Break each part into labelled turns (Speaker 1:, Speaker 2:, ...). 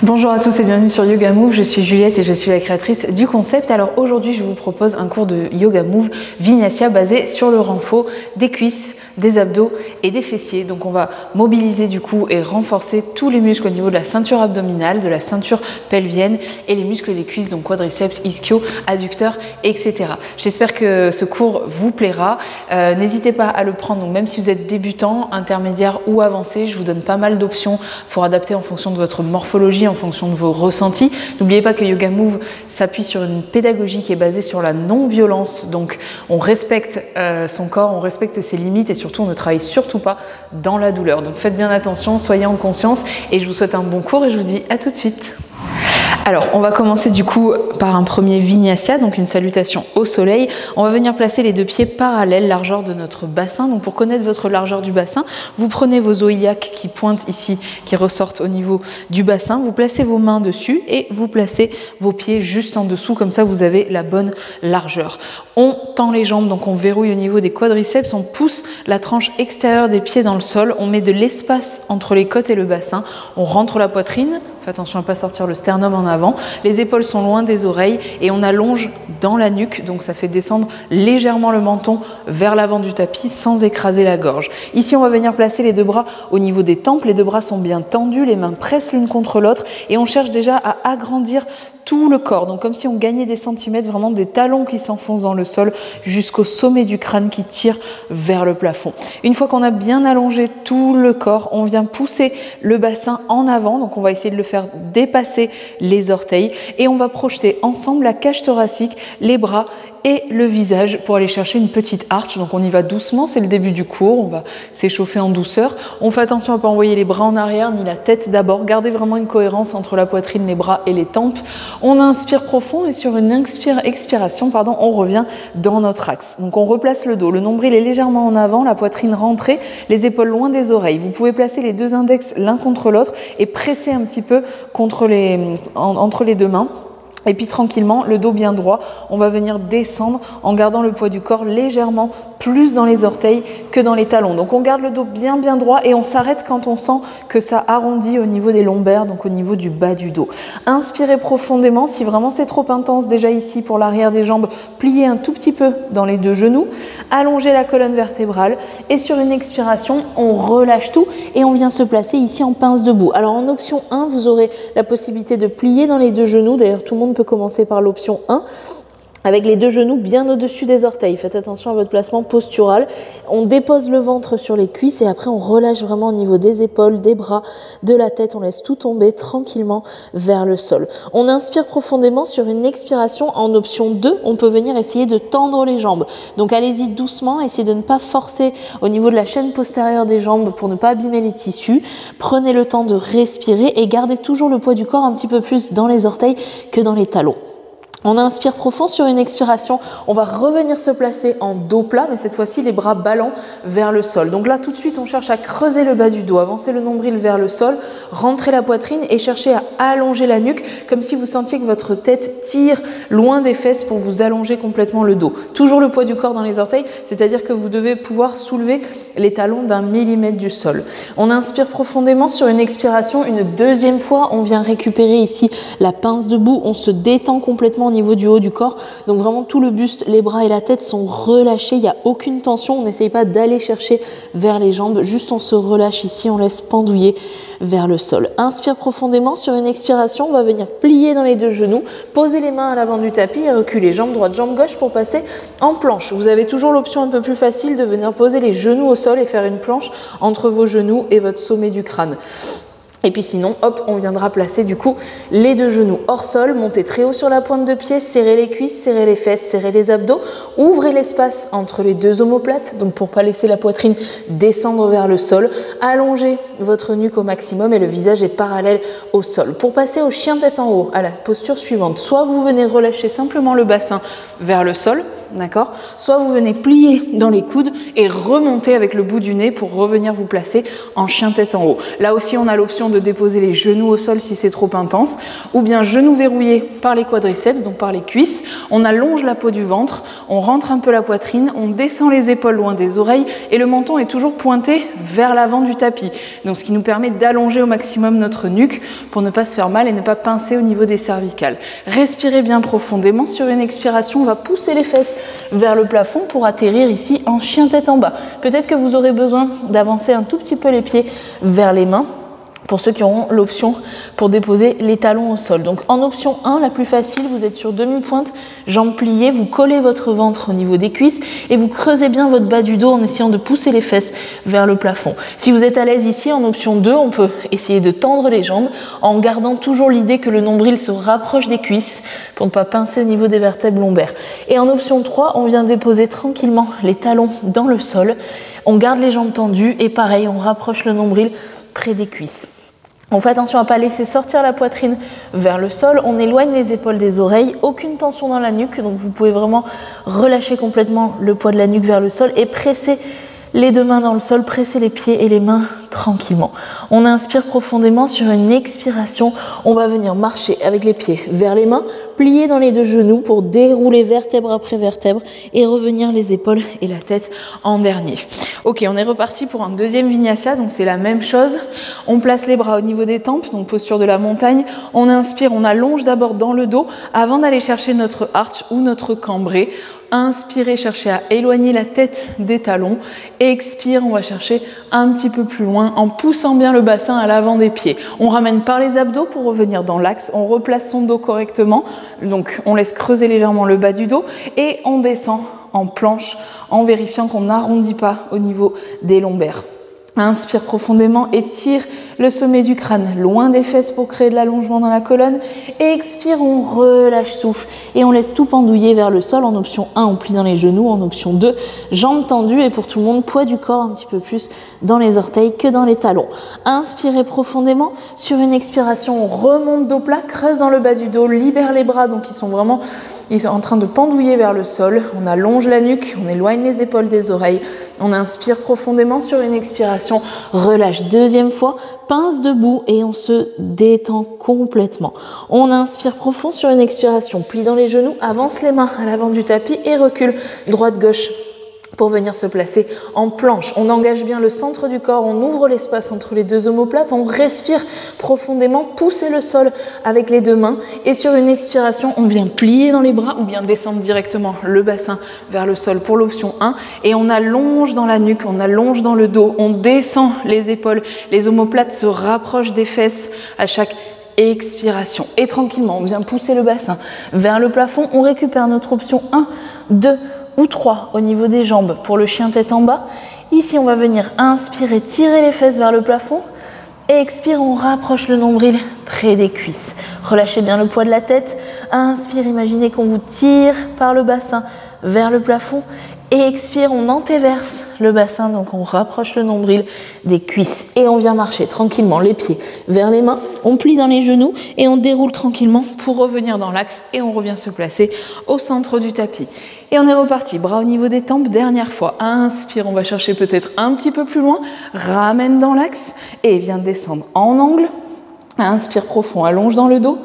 Speaker 1: Bonjour à tous et bienvenue sur Yoga Move, je suis Juliette et je suis la créatrice du concept. Alors aujourd'hui je vous propose un cours de Yoga Move Vinyasa basé sur le renfort des cuisses, des abdos et des fessiers. Donc on va mobiliser du coup et renforcer tous les muscles au niveau de la ceinture abdominale, de la ceinture pelvienne et les muscles des cuisses, donc quadriceps, ischio, adducteurs, etc. J'espère que ce cours vous plaira. N'hésitez pas à le prendre, donc même si vous êtes débutant, intermédiaire ou avancé, je vous donne pas mal d'options pour adapter en fonction de votre morphologie, en fonction de vos ressentis. N'oubliez pas que Yoga Move s'appuie sur une pédagogie qui est basée sur la non-violence. Donc on respecte son corps, on respecte ses limites et surtout on ne travaille surtout pas dans la douleur. Donc faites bien attention, soyez en conscience et je vous souhaite un bon cours et je vous dis à tout de suite. Alors, on va commencer du coup par un premier Vinyasa, donc une salutation au soleil. On va venir placer les deux pieds parallèles, largeur de notre bassin. Donc pour connaître votre largeur du bassin, vous prenez vos os iliaques qui pointent ici, qui ressortent au niveau du bassin. Vous placez vos mains dessus et vous placez vos pieds juste en dessous. Comme ça, vous avez la bonne largeur. On tend les jambes, donc on verrouille au niveau des quadriceps. On pousse la tranche extérieure des pieds dans le sol. On met de l'espace entre les côtes et le bassin. On rentre la poitrine. Faites attention à ne pas sortir le sternum en avant. Les épaules sont loin des oreilles et on allonge dans la nuque. Donc ça fait descendre légèrement le menton vers l'avant du tapis sans écraser la gorge. Ici, on va venir placer les deux bras au niveau des tempes. Les deux bras sont bien tendus, les mains pressent l'une contre l'autre et on cherche déjà à agrandir tout le corps. Donc comme si on gagnait des centimètres, vraiment des talons qui s'enfoncent dans le sol jusqu'au sommet du crâne qui tire vers le plafond. Une fois qu'on a bien allongé tout le corps, on vient pousser le bassin en avant. Donc on va essayer de le faire dépasser les orteils et on va projeter ensemble la cage thoracique, les bras et le visage pour aller chercher une petite arche. Donc on y va doucement, c'est le début du cours, on va s'échauffer en douceur. On fait attention à ne pas envoyer les bras en arrière ni la tête d'abord. Gardez vraiment une cohérence entre la poitrine, les bras et les tempes. On inspire profond et sur une expiration, on revient dans notre axe. Donc on replace le dos, le nombril est légèrement en avant, la poitrine rentrée, les épaules loin des oreilles. Vous pouvez placer les deux index l'un contre l'autre et presser un petit peu entre les deux mains. Et puis tranquillement, le dos bien droit, on va venir descendre en gardant le poids du corps légèrement plus dans les orteils que dans les talons. Donc on garde le dos bien droit et on s'arrête quand on sent que ça arrondit au niveau des lombaires, donc au niveau du bas du dos. Inspirez profondément, si vraiment c'est trop intense déjà ici pour l'arrière des jambes, pliez un tout petit peu dans les deux genoux, allongez la colonne vertébrale et sur une expiration, on relâche tout et on vient se placer ici en pince debout. Alors en option 1, vous aurez la possibilité de plier dans les deux genoux, d'ailleurs tout le monde peut commencer par l'option 1 avec les deux genoux bien au-dessus des orteils. Faites attention à votre placement postural. On dépose le ventre sur les cuisses et après on relâche vraiment au niveau des épaules, des bras, de la tête. On laisse tout tomber tranquillement vers le sol. On inspire profondément. Sur une expiration en option 2, on peut venir essayer de tendre les jambes. Donc allez-y doucement, essayez de ne pas forcer au niveau de la chaîne postérieure des jambes pour ne pas abîmer les tissus. Prenez le temps de respirer et gardez toujours le poids du corps un petit peu plus dans les orteils que dans les talons. On inspire profond, sur une expiration, on va revenir se placer en dos plat, mais cette fois-ci les bras ballants vers le sol. Donc là tout de suite on cherche à creuser le bas du dos, avancer le nombril vers le sol, rentrer la poitrine et chercher à allonger la nuque comme si vous sentiez que votre tête tire loin des fesses pour vous allonger complètement le dos. Toujours le poids du corps dans les orteils, c'est-à-dire que vous devez pouvoir soulever les talons d'1 millimètre du sol. On inspire profondément, sur une expiration, une deuxième fois, on vient récupérer ici la pince debout, on se détend complètement au niveau du haut du corps, donc vraiment tout le buste, les bras et la tête sont relâchés, il n'y a aucune tension, on n'essaye pas d'aller chercher vers les jambes, juste on se relâche ici, on laisse pendouiller vers le sol. Inspire profondément, sur une expiration, on va venir plier dans les deux genoux, poser les mains à l'avant du tapis et reculer, jambe droite, jambe gauche pour passer en planche. Vous avez toujours l'option un peu plus facile de venir poser les genoux au sol et faire une planche entre vos genoux et votre sommet du crâne. Et puis sinon, hop, on viendra placer du coup les deux genoux hors sol, monter très haut sur la pointe de pied, serrer les cuisses, serrer les fesses, serrer les abdos, ouvrez l'espace entre les deux omoplates, donc pour pas laisser la poitrine descendre vers le sol, allongez votre nuque au maximum et le visage est parallèle au sol. Pour passer au chien tête en haut, à la posture suivante, soit vous venez relâcher simplement le bassin vers le sol, d'accord? Soit vous venez plier dans les coudes et remonter avec le bout du nez pour revenir vous placer en chien tête en haut. Là aussi, on a l'option de déposer les genoux au sol si c'est trop intense, ou bien genoux verrouillés par les quadriceps, donc par les cuisses. On allonge la peau du ventre, on rentre un peu la poitrine, on descend les épaules loin des oreilles et le menton est toujours pointé vers l'avant du tapis. Donc ce qui nous permet d'allonger au maximum notre nuque pour ne pas se faire mal et ne pas pincer au niveau des cervicales. Respirez bien profondément. Sur une expiration, on va pousser les fesses vers le plafond pour atterrir ici en chien tête en bas. Peut-être que vous aurez besoin d'avancer un tout petit peu les pieds vers les mains, pour ceux qui auront l'option pour déposer les talons au sol. Donc en option 1, la plus facile, vous êtes sur demi-pointe, jambes pliées, vous collez votre ventre au niveau des cuisses et vous creusez bien votre bas du dos en essayant de pousser les fesses vers le plafond. Si vous êtes à l'aise ici, en option 2, on peut essayer de tendre les jambes en gardant toujours l'idée que le nombril se rapproche des cuisses pour ne pas pincer au niveau des vertèbres lombaires. Et en option 3, on vient déposer tranquillement les talons dans le sol. On garde les jambes tendues et pareil, on rapproche le nombril près des cuisses. On fait attention à ne pas laisser sortir la poitrine vers le sol, on éloigne les épaules des oreilles, aucune tension dans la nuque, donc vous pouvez vraiment relâcher complètement le poids de la nuque vers le sol et presser les deux mains dans le sol, presser les pieds et les mains tranquillement. On inspire profondément. Sur une expiration, on va venir marcher avec les pieds vers les mains, plier dans les deux genoux pour dérouler vertèbre après vertèbre et revenir les épaules et la tête en dernier. Ok, on est reparti pour un deuxième vinyasa, donc c'est la même chose. On place les bras au niveau des tempes, donc posture de la montagne. On inspire, on allonge d'abord dans le dos avant d'aller chercher notre arch ou notre cambré. Inspirez, cherchez à éloigner la tête des talons. Expire, on va chercher un petit peu plus loin en poussant bien le bassin à l'avant des pieds. On ramène par les abdos pour revenir dans l'axe. On replace son dos correctement. Donc on laisse creuser légèrement le bas du dos et on descend en planche en vérifiant qu'on n'arrondit pas au niveau des lombaires. Inspire profondément, étire le sommet du crâne loin des fesses pour créer de l'allongement dans la colonne. Expire, on relâche souffle et on laisse tout pendouiller vers le sol. En option 1, on plie dans les genoux. En option 2, jambes tendues et pour tout le monde, poids du corps un petit peu plus dans les orteils que dans les talons. Inspirez profondément. Sur une expiration, on remonte dos plat, creuse dans le bas du dos, libère les bras, donc ils sont en train de pendouiller vers le sol. On allonge la nuque, on éloigne les épaules des oreilles. On inspire profondément. Sur une expiration, relâche deuxième fois, pince debout et on se détend complètement. On inspire profond. Sur une expiration, plie dans les genoux, avance les mains à l'avant du tapis et recule droite-gauche pour venir se placer en planche. On engage bien le centre du corps, on ouvre l'espace entre les deux omoplates, on respire profondément, poussez le sol avec les deux mains et sur une expiration, on vient plier dans les bras ou bien descendre directement le bassin vers le sol pour l'option 1 et on allonge dans la nuque, on allonge dans le dos, on descend les épaules, les omoplates se rapprochent des fesses à chaque expiration et tranquillement, on vient pousser le bassin vers le plafond, on récupère notre option 1, 2 ou 3 au niveau des jambes pour le chien tête en bas. Ici, on va venir inspirer, tirer les fesses vers le plafond. Et expire, on rapproche le nombril près des cuisses. Relâchez bien le poids de la tête. Inspire, imaginez qu'on vous tire par le bassin vers le plafond. Et expire, on antéverse le bassin, donc on rapproche le nombril des cuisses. Et on vient marcher tranquillement, les pieds vers les mains. On plie dans les genoux et on déroule tranquillement pour revenir dans l'axe. Et on revient se placer au centre du tapis. Et on est reparti, bras au niveau des tempes, dernière fois. Inspire, on va chercher peut-être un petit peu plus loin. Ramène dans l'axe et viens descendre en angle. Inspire profond, allonge dans le dos.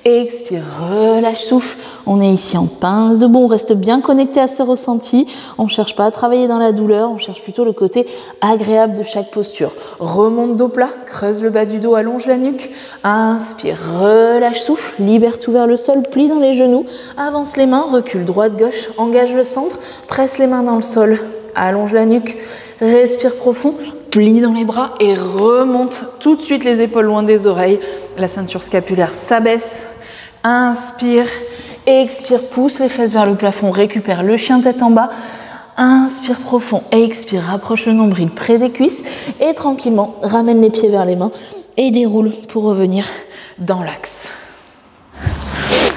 Speaker 1: Expire, relâche souffle. On est ici en pince debout, on reste bien connecté à ce ressenti. On ne cherche pas à travailler dans la douleur, on cherche plutôt le côté agréable de chaque posture. Remonte dos plat, creuse le bas du dos, allonge la nuque. Inspire, relâche souffle, libère tout vers le sol, plie dans les genoux. Avance les mains, recule droite-gauche, engage le centre, presse les mains dans le sol, allonge la nuque, respire profond. Plie dans les bras et remonte tout de suite les épaules loin des oreilles. La ceinture scapulaire s'abaisse. Inspire, expire, pousse les fesses vers le plafond, récupère le chien tête en bas. Inspire profond, expire, rapproche le nombril près des cuisses et tranquillement ramène les pieds vers les mains et déroule pour revenir dans l'axe.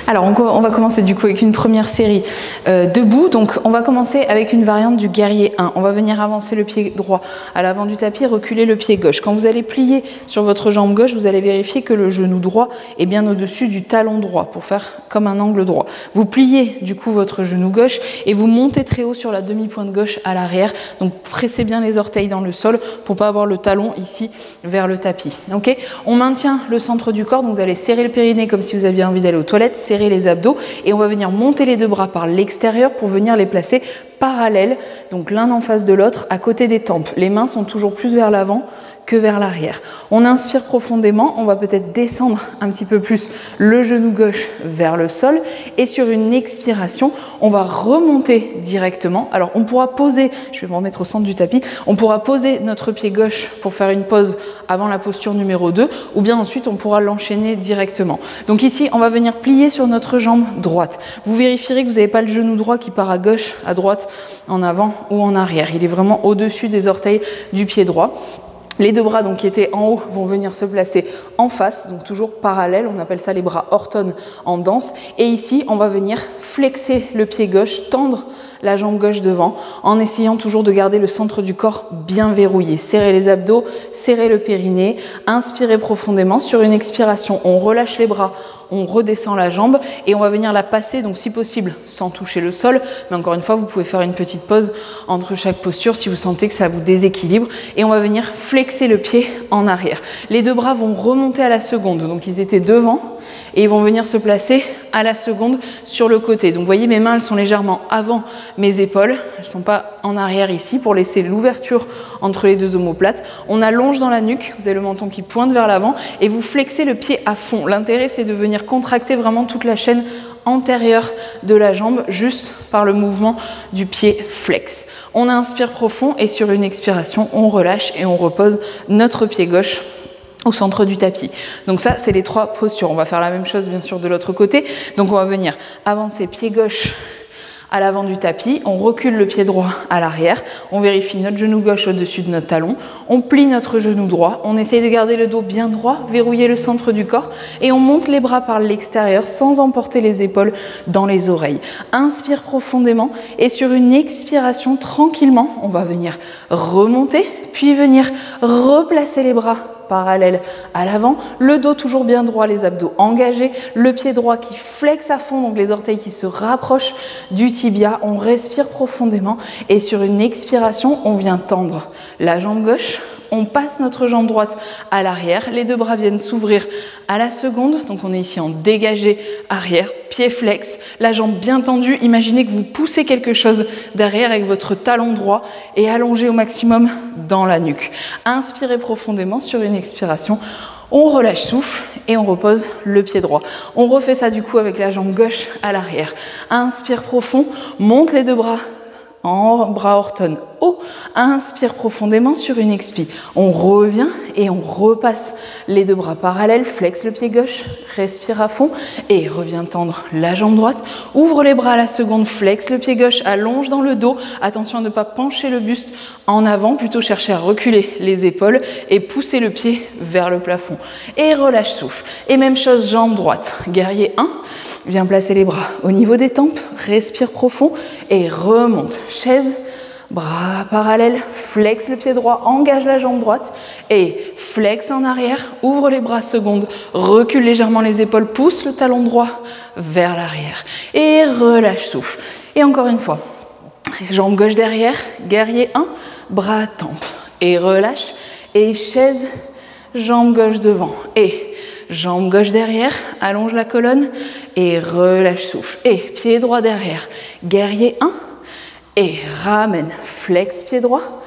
Speaker 1: Alors on va commencer du coup avec une première série debout. Donc on va commencer avec une variante du guerrier 1. On va venir avancer le pied droit à l'avant du tapis, reculer le pied gauche. Quand vous allez plier sur votre jambe gauche, vous allez vérifier que le genou droit est bien au-dessus du talon droit pour faire comme un angle droit. Vous pliez du coup votre genou gauche et vous montez très haut sur la demi-pointe gauche à l'arrière. Donc pressez bien les orteils dans le sol pour pas avoir le talon ici vers le tapis. Okay, on maintient le centre du corps, donc vous allez serrer le périnée comme si vous aviez envie d'aller aux toilettes, serrer les abdos et on va venir monter les deux bras par l'extérieur pour venir les placer parallèles, donc l'un en face de l'autre à côté des tempes. Les mains sont toujours plus vers l'avant que vers l'arrière. On inspire profondément, on va peut-être descendre un petit peu plus le genou gauche vers le sol et sur une expiration, on va remonter directement. Alors on pourra poser, je vais me remettre au centre du tapis, on pourra poser notre pied gauche pour faire une pause avant la posture numéro 2 ou bien ensuite on pourra l'enchaîner directement. Donc ici, on va venir plier sur notre jambe droite. Vous vérifierez que vous n'avez pas le genou droit qui part à gauche, à droite, en avant ou en arrière. Il est vraiment au-dessus des orteils du pied droit. Les deux bras donc, qui étaient en haut vont venir se placer en face, donc toujours parallèles, on appelle ça les bras ortones en danse. Et ici, on va venir flexer le pied gauche, tendre la jambe gauche devant, en essayant toujours de garder le centre du corps bien verrouillé. Serrez les abdos, serrez le périnée, inspirez profondément. Sur une expiration, on relâche les bras, on redescend la jambe et on va venir la passer, donc si possible, sans toucher le sol. Mais encore une fois, vous pouvez faire une petite pause entre chaque posture si vous sentez que ça vous déséquilibre. Et on va venir flexer le pied en arrière. Les deux bras vont remonter à la seconde, donc ils étaient devant et ils vont venir se placer à la seconde sur le côté. Donc vous voyez, mes mains, elles sont légèrement avant mes épaules. Elles ne sont pas en arrière ici pour laisser l'ouverture entre les deux omoplates. On allonge dans la nuque, vous avez le menton qui pointe vers l'avant et vous flexez le pied à fond. L'intérêt, c'est de venir contracter vraiment toute la chaîne antérieure de la jambe juste par le mouvement du pied flex. On inspire profond et sur une expiration, on relâche et on repose notre pied gauche au centre du tapis. Donc ça, c'est les trois postures. On va faire la même chose bien sûr de l'autre côté. Donc on va venir avancer pied gauche à l'avant du tapis, on recule le pied droit à l'arrière, on vérifie notre genou gauche au-dessus de notre talon, on plie notre genou droit, on essaye de garder le dos bien droit, verrouiller le centre du corps et on monte les bras par l'extérieur sans emporter les épaules dans les oreilles. Inspire profondément et sur une expiration tranquillement, on va venir remonter puis venir replacer les bras parallèle à l'avant, le dos toujours bien droit, les abdos engagés, le pied droit qui flexe à fond, donc les orteils qui se rapprochent du tibia, on respire profondément et sur une expiration, on vient tendre la jambe gauche, on passe notre jambe droite à l'arrière, les deux bras viennent s'ouvrir à la seconde, donc on est ici en dégagé arrière, pied flex, la jambe bien tendue, imaginez que vous poussez quelque chose derrière avec votre talon droit et allongé au maximum dans la nuque. Inspirez profondément sur une expiration, on relâche souffle et on repose le pied droit. On refait ça du coup avec la jambe gauche à l'arrière. Inspire profond, monte les deux bras en bras ortones haut, inspire profondément sur une expi. On revient et on repasse les deux bras parallèles, flexe le pied gauche, respire à fond et revient tendre la jambe droite, ouvre les bras à la seconde, flexe le pied gauche, allonge dans le dos, attention à ne pas pencher le buste en avant, plutôt chercher à reculer les épaules et pousser le pied vers le plafond et relâche souffle. Et même chose, jambe droite, guerrier 1, viens placer les bras au niveau des tempes, respire profond et remonte, chaise, bras parallèles, flexe le pied droit, engage la jambe droite et flexe en arrière, ouvre les bras seconde, recule légèrement les épaules, pousse le talon droit vers l'arrière et relâche souffle. Et encore une fois, jambe gauche derrière, guerrier 1, bras tempe et relâche et chaise, jambe gauche devant et jambe gauche derrière, allonge la colonne et relâche souffle. Et pied droit derrière, guerrier 1 et ramène, flex pied droit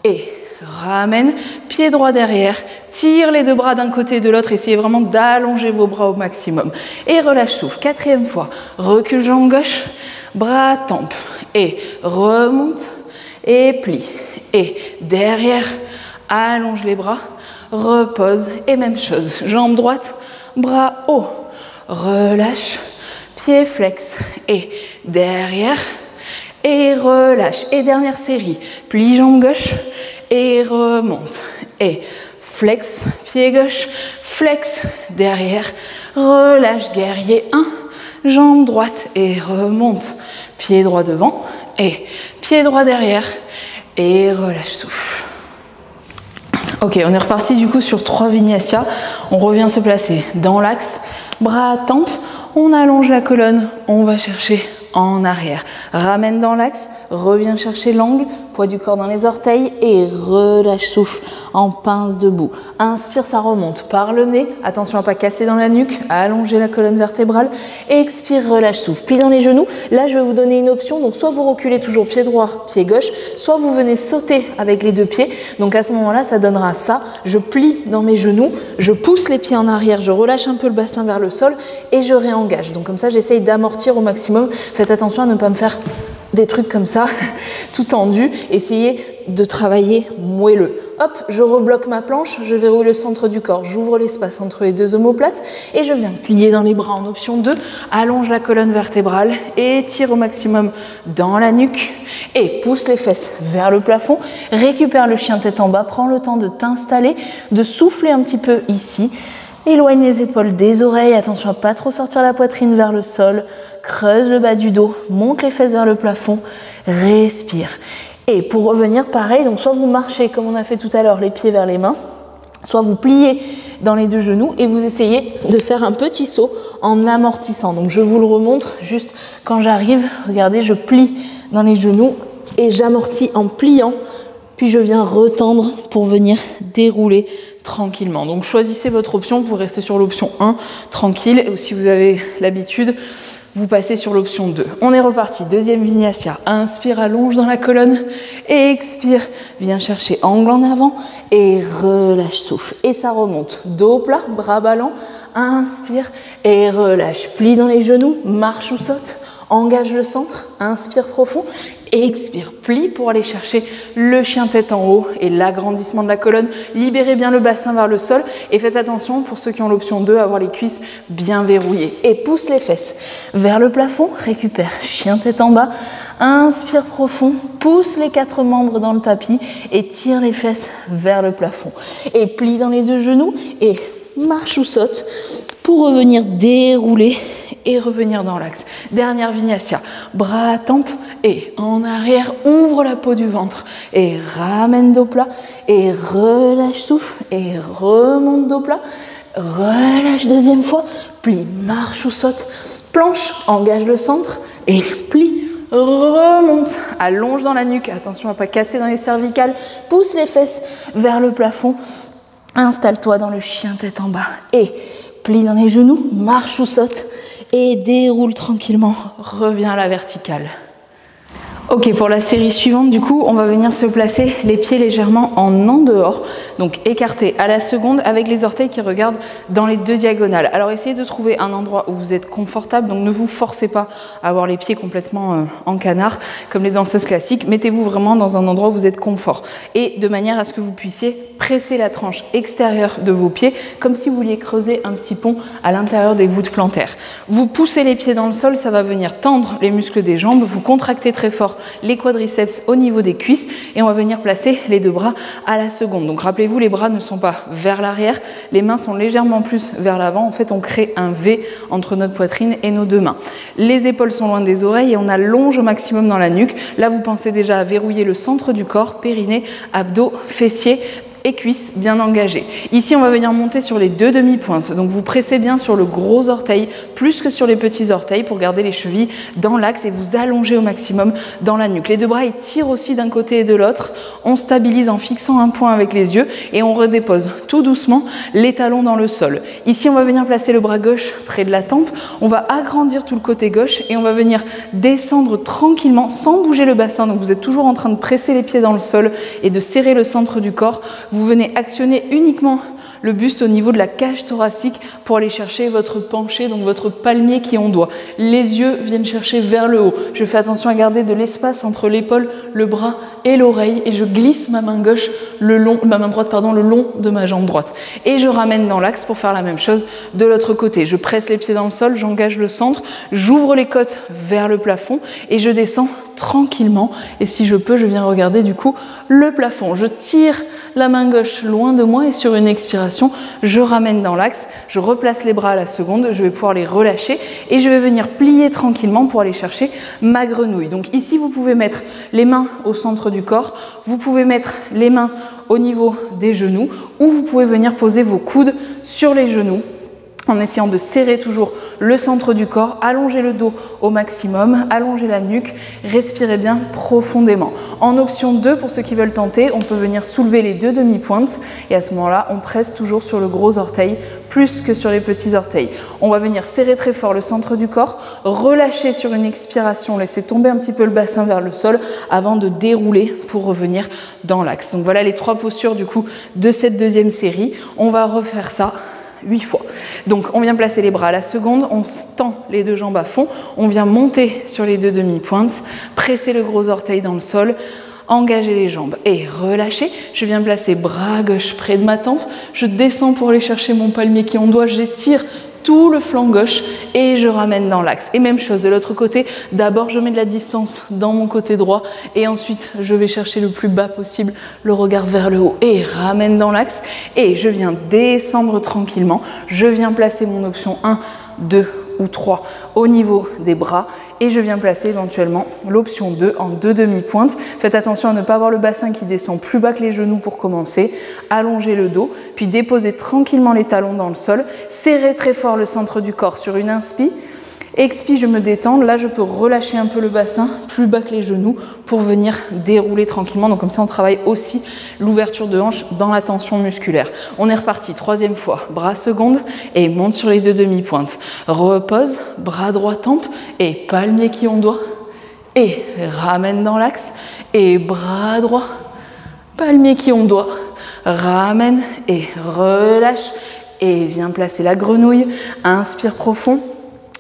Speaker 1: et ramène, pied droit derrière, tire les deux bras d'un côté et de l'autre, essayez vraiment d'allonger vos bras au maximum et relâche souffle. Quatrième fois, recule jambe gauche, bras tempe et remonte et plie et derrière, allonge les bras, repose et même chose, jambe droite, bras haut, relâche, pied flex et derrière et relâche. Et dernière série, plie jambe gauche et remonte et flex, pied gauche, flex derrière, relâche guerrier 1, jambe droite et remonte. Pied droit devant et pied droit derrière et relâche, souffle. Ok, on est reparti du coup sur 3 vinyasa. On revient se placer dans l'axe, bras à tempe, on allonge la colonne, on va chercher en arrière. Ramène dans l'axe, reviens chercher l'angle, poids du corps dans les orteils et relâche, souffle en pince debout. Inspire, ça remonte par le nez. Attention à ne pas casser dans la nuque, à allonger la colonne vertébrale. Expire, relâche, souffle. Plie dans les genoux. Là, je vais vous donner une option. Donc, soit vous reculez toujours pied droit, pied gauche, soit vous venez sauter avec les 2 pieds. Donc, à ce moment-là, ça donnera ça. Je plie dans mes genoux, je pousse les pieds en arrière, je relâche un peu le bassin vers le sol et je réengage. Donc, comme ça, j'essaye d'amortir au maximum. Faites attention à ne pas me faire des trucs comme ça, tout tendu. Essayez de travailler moelleux. Hop, je rebloque ma planche, je verrouille le centre du corps, j'ouvre l'espace entre les 2 omoplates et je viens plier dans les bras en option 2, allonge la colonne vertébrale, étire au maximum dans la nuque et pousse les fesses vers le plafond, récupère le chien tête en bas, prends le temps de t'installer, de souffler un petit peu ici, éloigne les épaules des oreilles, attention à pas trop sortir la poitrine vers le sol, creuse le bas du dos, monte les fesses vers le plafond, respire. Et pour revenir, pareil, donc soit vous marchez comme on a fait tout à l'heure, les pieds vers les mains, soit vous pliez dans les 2 genoux et vous essayez de faire un petit saut en amortissant. Donc je vous le remontre juste quand j'arrive, regardez, je plie dans les genoux et j'amortis en pliant, puis je viens retendre pour venir dérouler tranquillement. Donc choisissez votre option, vous pouvez rester sur l'option 1, tranquille, ou si vous avez l'habitude, vous passez sur l'option 2. On est reparti, deuxième vinyasa. Inspire, allonge dans la colonne. Expire, viens chercher angle en avant et relâche, souffle. Et ça remonte, dos plat, bras ballants. Inspire et relâche. Plie dans les genoux, marche ou saute. Engage le centre, inspire profond. Expire, plie pour aller chercher le chien tête en haut et l'agrandissement de la colonne. Libérez bien le bassin vers le sol et faites attention pour ceux qui ont l'option 2 à avoir les cuisses bien verrouillées. Et pousse les fesses vers le plafond, récupère chien tête en bas. Inspire profond, pousse les 4 membres dans le tapis et tire les fesses vers le plafond. Et plie dans les 2 genoux et marche ou saute pour revenir dérouler et revenir dans l'axe. Dernière vinyasa, bras à tempe et en arrière, ouvre la peau du ventre et ramène dos plat et relâche, souffle et remonte dos plat. Relâche deuxième fois, plie, marche ou saute, planche, engage le centre et plie. Remonte, allonge dans la nuque, attention à ne pas casser dans les cervicales, pousse les fesses vers le plafond, installe-toi dans le chien tête en bas et plie dans les genoux, marche ou saute et déroule tranquillement, reviens à la verticale. Ok, pour la série suivante, du coup, on va venir se placer les pieds légèrement en dehors, donc écartés à la seconde avec les orteils qui regardent dans les 2 diagonales. Alors essayez de trouver un endroit où vous êtes confortable, donc ne vous forcez pas à avoir les pieds complètement en canard comme les danseuses classiques. Mettez-vous vraiment dans un endroit où vous êtes confort et de manière à ce que vous puissiez presser la tranche extérieure de vos pieds comme si vous vouliez creuser un petit pont à l'intérieur des voûtes plantaires. Vous poussez les pieds dans le sol, ça va venir tendre les muscles des jambes, vous contractez très fort les quadriceps au niveau des cuisses et on va venir placer les 2 bras à la seconde. Donc rappelez-vous, les bras ne sont pas vers l'arrière, les mains sont légèrement plus vers l'avant. En fait, on crée un V entre notre poitrine et nos 2 mains. Les épaules sont loin des oreilles et on allonge au maximum dans la nuque. Là, vous pensez déjà à verrouiller le centre du corps, périnée, abdos, fessiers et cuisses bien engagées. Ici, on va venir monter sur les 2 demi-pointes. Donc, vous pressez bien sur le gros orteil plus que sur les petits orteils pour garder les chevilles dans l'axe et vous allongez au maximum dans la nuque. Les 2 bras, ils tirent aussi d'un côté et de l'autre. On stabilise en fixant un point avec les yeux et on redépose tout doucement les talons dans le sol. Ici, on va venir placer le bras gauche près de la tempe. On va agrandir tout le côté gauche et on va venir descendre tranquillement sans bouger le bassin. Donc, vous êtes toujours en train de presser les pieds dans le sol et de serrer le centre du corps. Vous venez actionner uniquement le buste au niveau de la cage thoracique pour aller chercher votre penché, donc votre palmier qui est en doigt. Les yeux viennent chercher vers le haut. Je fais attention à garder de l'espace entre l'épaule, le bras et l'oreille et je glisse ma main gauche, ma main droite, le long de ma jambe droite. Et je ramène dans l'axe pour faire la même chose de l'autre côté. Je presse les pieds dans le sol, j'engage le centre, j'ouvre les côtes vers le plafond et je descends tranquillement. Et si je peux, je viens regarder du coup le plafond. Je tire la main gauche loin de moi et sur une expiration, je ramène dans l'axe, je replace les bras à la seconde, je vais pouvoir les relâcher et je vais venir plier tranquillement pour aller chercher ma grenouille. Donc ici, vous pouvez mettre les mains au centre du corps, vous pouvez mettre les mains au niveau des genoux ou vous pouvez venir poser vos coudes sur les genoux en essayant de serrer toujours le centre du corps, allonger le dos au maximum, allonger la nuque, respirez bien profondément. En option 2, pour ceux qui veulent tenter, on peut venir soulever les deux demi-pointes et à ce moment-là, on presse toujours sur le gros orteil plus que sur les petits orteils. On va venir serrer très fort le centre du corps, relâcher sur une expiration, laisser tomber un petit peu le bassin vers le sol avant de dérouler pour revenir dans l'axe. Donc voilà les 3 postures du coup de cette deuxième série. On va refaire ça 8 fois. Donc on vient placer les bras à la seconde, on tend les 2 jambes à fond, on vient monter sur les 2 demi-pointes, presser le gros orteil dans le sol, engager les jambes et relâcher. Je viens placer bras gauche près de ma tempe, je descends pour aller chercher mon palmier qui ondoie, j'étire tout le flanc gauche et je ramène dans l'axe. Et même chose de l'autre côté, d'abord je mets de la distance dans mon côté droit et ensuite je vais chercher le plus bas possible, le regard vers le haut et ramène dans l'axe et je viens descendre tranquillement. Je viens placer mon option 1, 2 ou 3 au niveau des bras et je viens placer éventuellement l'option 2 en 2 demi-pointes. Faites attention à ne pas avoir le bassin qui descend plus bas que les genoux pour commencer. Allongez le dos, puis déposez tranquillement les talons dans le sol. Serrez très fort le centre du corps sur une inspi. Expi, je me détends. Là, je peux relâcher un peu le bassin plus bas que les genoux pour venir dérouler tranquillement. Donc comme ça, on travaille aussi l'ouverture de hanche dans la tension musculaire. On est reparti. 3e fois. Bras seconde et monte sur les 2 demi-pointes. Repose, bras droit tempe et palmier qui ondoie. Et ramène dans l'axe. Et bras droit, palmier qui ondoie. Ramène et relâche. Et viens placer la grenouille. Inspire profond.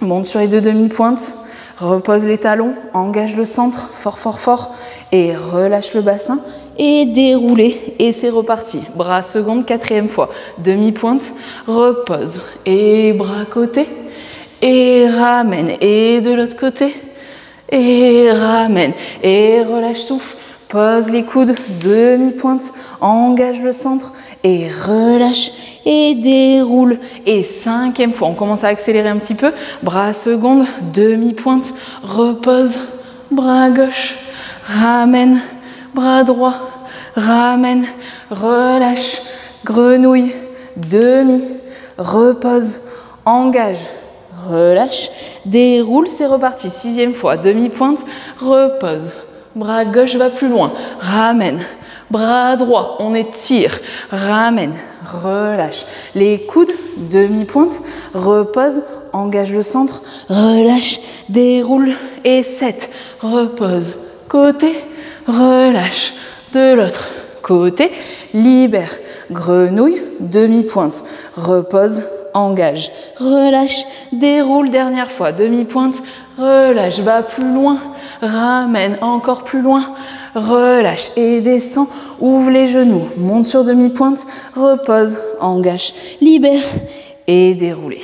Speaker 1: Monte sur les 2 demi-pointes, repose les talons, engage le centre, fort, fort, fort, et relâche le bassin, et déroulez, et c'est reparti. Bras seconde, 4e fois, demi-pointe, repose, et bras côté, et ramène, et de l'autre côté, et ramène, et relâche souffle. Pose les coudes, demi-pointe, engage le centre et relâche et déroule. Et 5e fois, on commence à accélérer un petit peu. Bras seconde, demi-pointe, repose, bras gauche, ramène, bras droit, ramène, relâche, grenouille, demi, repose, engage, relâche, déroule, c'est reparti. 6e fois, demi-pointe, repose. Bras gauche va plus loin, ramène, bras droit, on étire, ramène, relâche. Les coudes, demi-pointe, repose, engage le centre, relâche, déroule et 7. Repose, côté, relâche, de l'autre côté, libère, grenouille, demi-pointe, repose, engage, relâche, déroule, dernière fois, demi-pointe, relâche, va plus loin, ramène, encore plus loin, relâche et descend, ouvre les genoux, monte sur demi-pointe, repose, engage, libère et déroulez.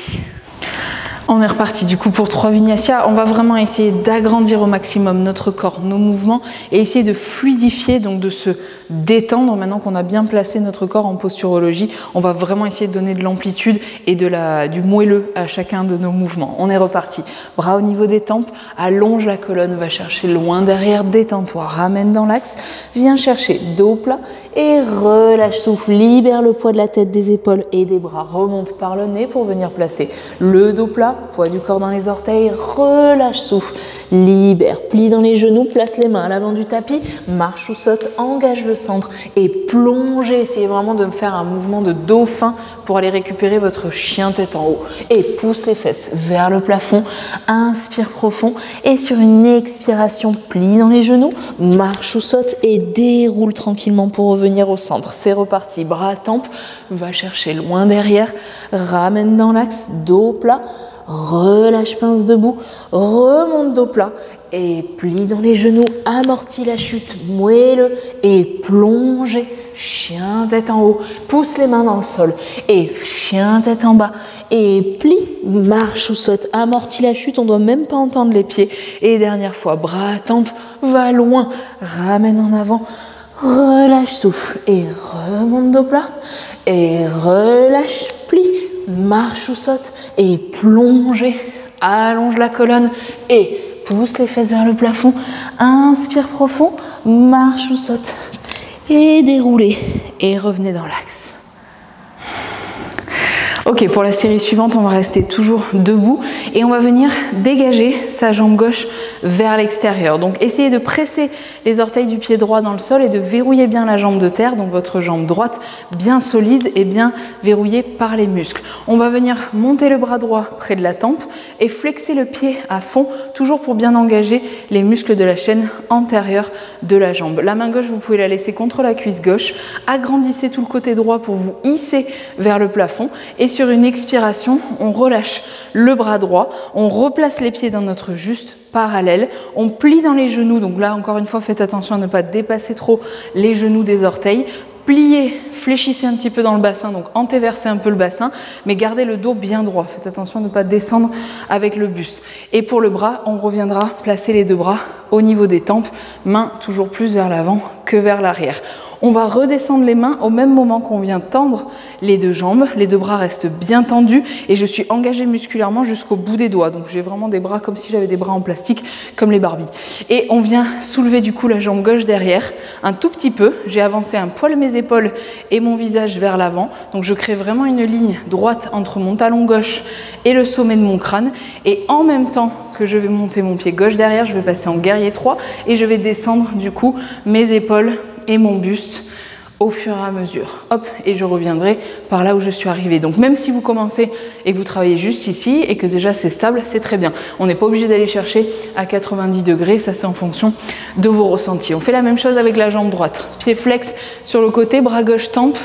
Speaker 1: On est reparti du coup pour 3 vinyasa. On va vraiment essayer d'agrandir au maximum notre corps, nos mouvements et essayer de fluidifier, donc de se détendre. Maintenant qu'on a bien placé notre corps en posturologie, on va vraiment essayer de donner de l'amplitude et du moelleux à chacun de nos mouvements. On est reparti. Bras au niveau des tempes, allonge la colonne, va chercher loin derrière, détends-toi, ramène dans l'axe, viens chercher dos plat et relâche, souffle, libère le poids de la tête, des épaules et des bras. Remonte par le nez pour venir placer le dos plat. Poids du corps dans les orteils, relâche, souffle, libère, plie dans les genoux, place les mains à l'avant du tapis, marche ou saute, engage le centre et plongez. Essayez vraiment de me faire un mouvement de dauphin pour aller récupérer votre chien tête en haut. Et pousse les fesses vers le plafond, inspire profond et sur une expiration, plie dans les genoux, marche ou saute et déroule tranquillement pour revenir au centre. C'est reparti, bras à tempe, va chercher loin derrière, ramène dans l'axe, dos plat,
Speaker 2: relâche pince debout, remonte dos plat et plie dans les genoux, amortis la chute, moelleux et plongez. Chien tête en haut, pousse les mains dans le sol et chien tête en bas et plie, marche ou saute, amortis la chute, on ne doit même pas entendre les pieds. Et dernière fois, bras, tempe, va loin, ramène en avant, relâche, souffle et remonte dos plat et relâche, plie, marche ou saute et plongez, allonge la colonne et pousse les fesses vers le plafond, inspire profond, marche ou saute. Et déroulez et revenez dans l'axe. Ok, pour la série suivante, on va rester toujours debout et on va venir dégager sa jambe gauche vers l'extérieur. Donc essayez de presser les orteils du pied droit dans le sol et de verrouiller bien la jambe de terre, donc votre jambe droite bien solide et bien verrouillée par les muscles. On va venir monter le bras droit près de la tempe et flexer le pied à fond, toujours pour bien engager les muscles de la chaîne antérieure de la jambe. La main gauche, vous pouvez la laisser contre la cuisse gauche. Agrandissez tout le côté droit pour vous hisser vers le plafond et sur une expiration, on relâche le bras droit, on replace les pieds dans notre juste parallèle, on plie dans les genoux, donc là encore une fois faites attention à ne pas dépasser trop les genoux des orteils, pliez, fléchissez un petit peu dans le bassin, donc antéversez un peu le bassin, mais gardez le dos bien droit, faites attention à ne pas descendre avec le buste. Et pour le bras, on reviendra placer les deux bras au niveau des tempes, mains toujours plus vers l'avant que vers l'arrière. On va redescendre les mains au même moment qu'on vient tendre les deux jambes. Les deux bras restent bien tendus et je suis engagée musculairement jusqu'au bout des doigts. Donc j'ai vraiment des bras comme si j'avais des bras en plastique, comme les Barbies. Et on vient soulever du coup la jambe gauche derrière, un tout petit peu. J'ai avancé un poil mes épaules et mon visage vers l'avant. Donc je crée vraiment une ligne droite entre mon talon gauche et le sommet de mon crâne. Et en même temps que je vais monter mon pied gauche derrière, je vais passer en guerrier 3 et je vais descendre du coup mes épaules et mon buste au fur et à mesure. Hop, et je reviendrai par là où je suis arrivée. Donc même si vous commencez et que vous travaillez juste ici et que déjà c'est stable, c'est très bien. On n'est pas obligé d'aller chercher à 90 degrés, ça c'est en fonction de vos ressentis. On fait la même chose avec la jambe droite. Pied flex sur le côté, bras gauche tempe.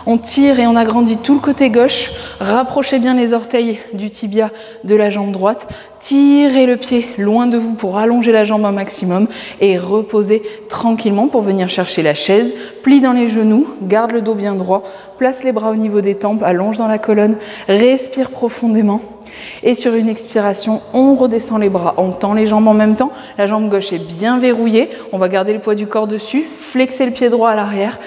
Speaker 2: On tire et on agrandit tout le côté gauche. Rapprochez bien les orteils du tibia de la jambe droite. Tirez le pied loin de vous pour allonger la jambe un maximum et reposez tranquillement pour venir chercher la chaise. Plie dans les genoux, garde le dos bien droit, place les bras au niveau des tempes, allonge dans la colonne, respire profondément. Et sur une expiration, on redescend les bras, on tend les jambes en même temps. La jambe gauche est bien verrouillée, on va garder le poids du corps dessus, flexer le pied droit à l'arrière.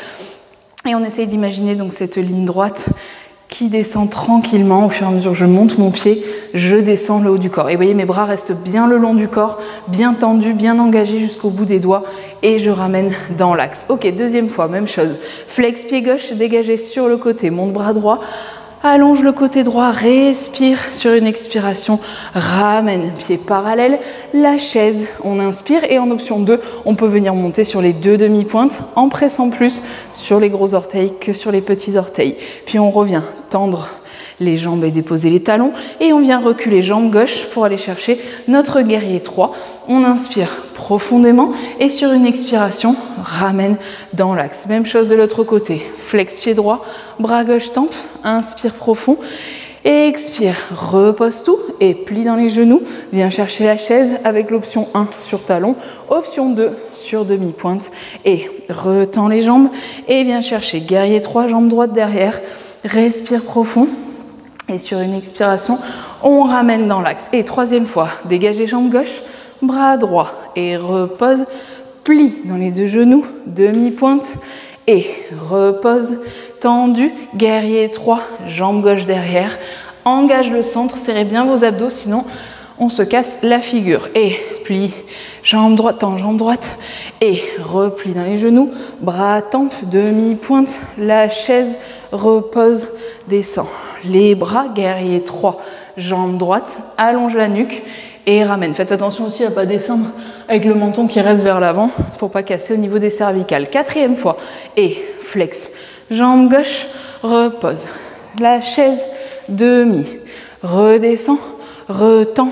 Speaker 2: Et on essaye d'imaginer donc cette ligne droite qui descend tranquillement. Au fur et à mesure que je monte mon pied, je descends le haut du corps. Et vous voyez, mes bras restent bien le long du corps, bien tendus, bien engagés jusqu'au bout des doigts. Et je ramène dans l'axe. Ok, deuxième fois, même chose. Flex pied gauche, dégagé sur le côté, monte bras droit. Allonge le côté droit, respire sur une expiration, ramène pied parallèle, la chaise, on inspire et en option 2, on peut venir monter sur les deux demi-pointes en pressant plus sur les gros orteils que sur les petits orteils. Puis on revient tendre les jambes et déposer les talons et on vient reculer jambe gauche pour aller chercher notre guerrier 3. On inspire profondément et sur une expiration, ramène dans l'axe. Même chose de l'autre côté, flex pied droit, bras gauche tempe, inspire profond, expire, repose tout et plie dans les genoux, viens chercher la chaise avec l'option 1 sur talon, option 2 sur demi-pointe et retends les jambes et viens chercher guerrier 3, jambe droite derrière, respire profond. Et sur une expiration, on ramène dans l'axe. Et troisième fois, dégagez jambe gauche, bras droit et repose. Plie dans les deux genoux, demi-pointe et repose. Tendu, guerrier 3, jambe gauche derrière. Engage le centre, serrez bien vos abdos, sinon on se casse la figure. Et plie, jambe droite, tends jambe droite et replie dans les genoux. Bras tempe, demi-pointe, la chaise repose, descend. Les bras, guerrier 3, jambe droite, allonge la nuque et ramène. Faites attention aussi à ne pas descendre avec le menton qui reste vers l'avant pour ne pas casser au niveau des cervicales. Quatrième fois et flex. Jambe gauche, repose. La chaise, demi. Redescend, retend.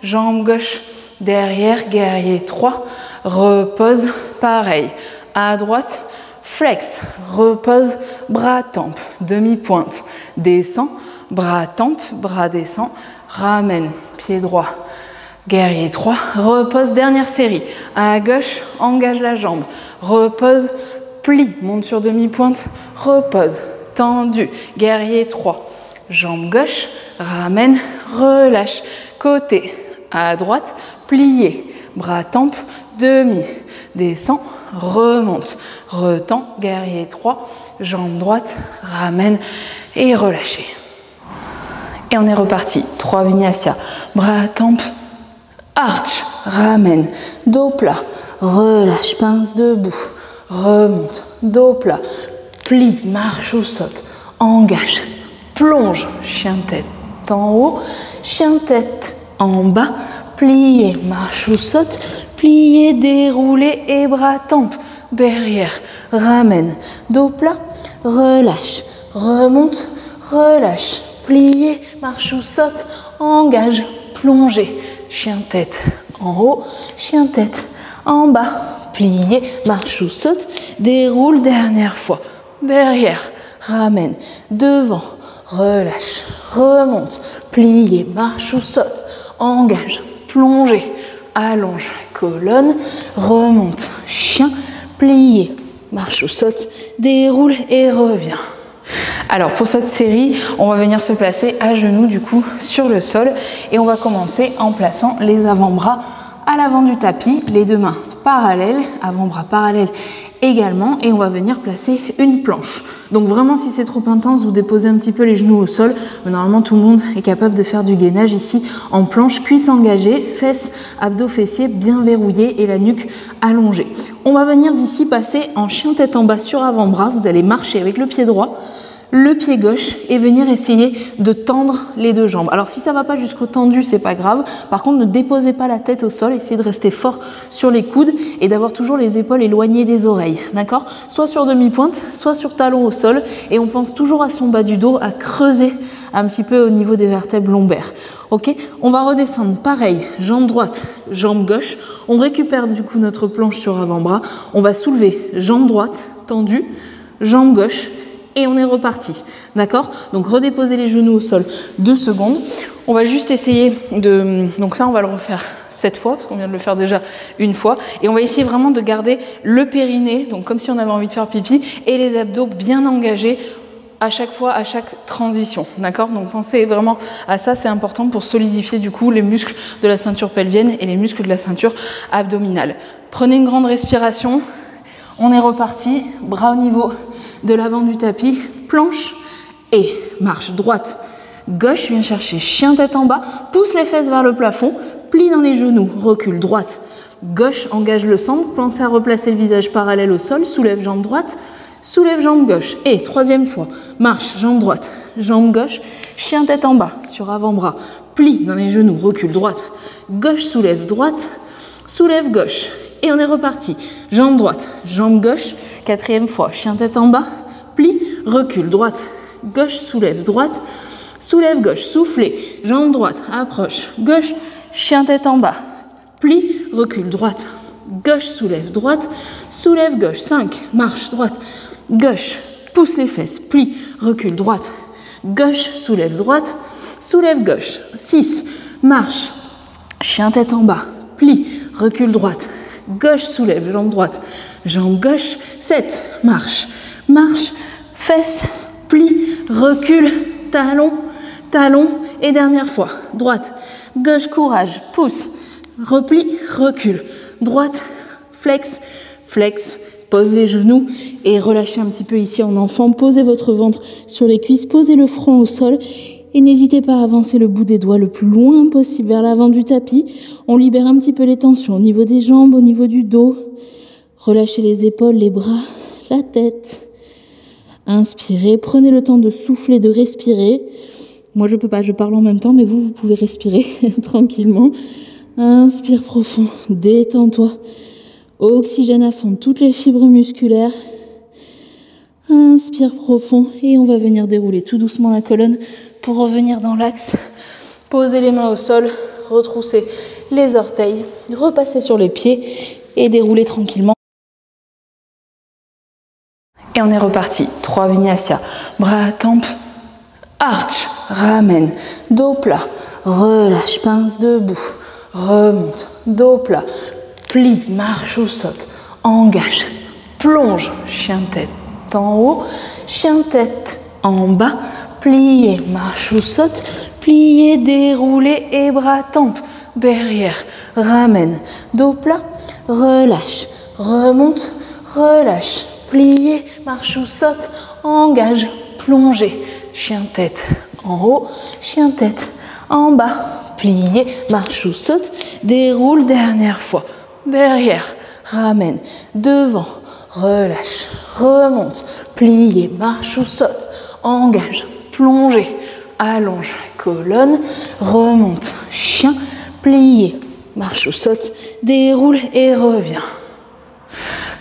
Speaker 2: Jambe gauche, derrière, guerrier 3. Repose, pareil. À droite, flex, repose, bras tempe, demi-pointe, descend, bras tempe, bras descend, ramène, pied droit, guerrier 3, repose, dernière série. À gauche, engage la jambe, repose, plie, monte sur demi-pointe, repose, tendu, guerrier 3, jambe gauche, ramène, relâche, côté, à droite, plié, bras tempe, demi, descend, remonte, retend, guerrier 3, jambe droite, ramène et relâchez. Et on est reparti, 3 vinyasa, bras tempe, arch, ramène, dos plat, relâche, pince debout, remonte, dos plat, plie, marche ou saute, engage, plonge, chien tête en haut, chien tête en bas, plié, marche ou saute, plié, déroulé et bras tempe, derrière, ramène, dos plat, relâche, remonte, relâche, plié, marche ou saute, engage, plongé, chien tête en haut, chien tête en bas, plié, marche ou saute, déroule, dernière fois, derrière, ramène, devant, relâche, remonte, plié, marche ou saute, engage, plongé, allonge, colonne, remonte, chien, plié, marche ou saute, déroule et revient. Alors pour cette série, on va venir se placer à genoux du coup sur le sol et on va commencer en plaçant les avant-bras à l'avant du tapis, les deux mains parallèles, avant-bras parallèles également, et on va venir placer une planche. Donc vraiment, si c'est trop intense, vous déposez un petit peu les genoux au sol, mais normalement tout le monde est capable de faire du gainage ici en planche, cuisses engagées, fesses, abdos, fessiers bien verrouillés et la nuque allongée. On va venir d'ici passer en chien tête en bas sur avant-bras, vous allez marcher avec le pied droit, le pied gauche et venir essayer de tendre les deux jambes. Alors si ça va pas jusqu'au tendu, c'est pas grave. Par contre, ne déposez pas la tête au sol, essayez de rester fort sur les coudes et d'avoir toujours les épaules éloignées des oreilles, d'accord? Soit sur demi-pointe, soit sur talon au sol, et on pense toujours à son bas du dos, à creuser un petit peu au niveau des vertèbres lombaires. Ok, on va redescendre pareil, jambe droite, jambe gauche. On récupère du coup notre planche sur avant-bras. On va soulever jambe droite tendue, jambe gauche. Et on est reparti, d'accord? Donc redéposer les genoux au sol 2 secondes. On va juste essayer de... Donc ça, on va le refaire 7 fois, parce qu'on vient de le faire déjà une fois. Et on va essayer vraiment de garder le périnée, donc comme si on avait envie de faire pipi, et les abdos bien engagés à chaque fois, à chaque transition, d'accord? Donc pensez vraiment à ça, c'est important pour solidifier du coup les muscles de la ceinture pelvienne et les muscles de la ceinture abdominale. Prenez une grande respiration. On est reparti, bras au niveau de l'avant du tapis, planche et marche droite, gauche, viens chercher chien tête en bas, pousse les fesses vers le plafond, plie dans les genoux, recule droite, gauche, engage le centre, pensez à replacer le visage parallèle au sol, soulève jambe droite, soulève jambe gauche et troisième fois, marche, jambe droite, jambe gauche, chien tête en bas, sur avant-bras, plie dans les genoux, recule droite, gauche, soulève droite, soulève gauche. Et on est reparti. Jambe droite, jambe gauche, quatrième fois, chien tête en bas, plie, recule, droite, gauche, soulève gauche, soufflez, jambe droite, approche, gauche, chien tête en bas, plie, recule, droite, gauche, soulève gauche, 5, marche, droite, gauche, pousse les fesses, plie, recule, droite, gauche, soulève gauche, 6, marche, chien tête en bas, plie, recule, droite, gauche, soulève, jambe droite, jambe gauche, 7, marche, marche, fesses, plie, recule, talon, talon, et dernière fois, droite, gauche, courage, pousse, replie, recule, droite, flex, flex, pose les genoux et relâchez un petit peu ici en enfant, posez votre ventre sur les cuisses, posez le front au sol. Et n'hésitez pas à avancer le bout des doigts le plus loin possible vers l'avant du tapis. On libère un petit peu les tensions au niveau des jambes, au niveau du dos. Relâchez les épaules, les bras, la tête. Inspirez, prenez le temps de souffler, de respirer. Moi, je peux pas, je parle en même temps, mais vous pouvez respirer tranquillement. Inspire profond, détends-toi. Oxygène à fond toutes les fibres musculaires. Inspire profond et on va venir dérouler tout doucement la colonne pour revenir dans l'axe. Posez les mains au sol, retroussez les orteils, repassez sur les pieds et déroulez tranquillement. Et on est reparti. 3 vinyasa. Bras, tempe, arch, ramène, dos plat, relâche, pince debout, remonte, dos plat, plie, marche ou saute, engage, plonge, chien-tête en haut, chien-tête en bas, plier, marche ou saute, plier, dérouler et bras tempes, derrière, ramène, dos plat, relâche, remonte, relâche, plier, marche ou saute, engage, plonger, chien-tête en haut, chien-tête en bas, plier, marche ou saute, déroule, dernière fois, derrière, ramène, devant, relâche, remonte, plier, marche ou saute, engage, plonger, allonge, colonne, remonte, chien, plier, marche ou saute, déroule et revient.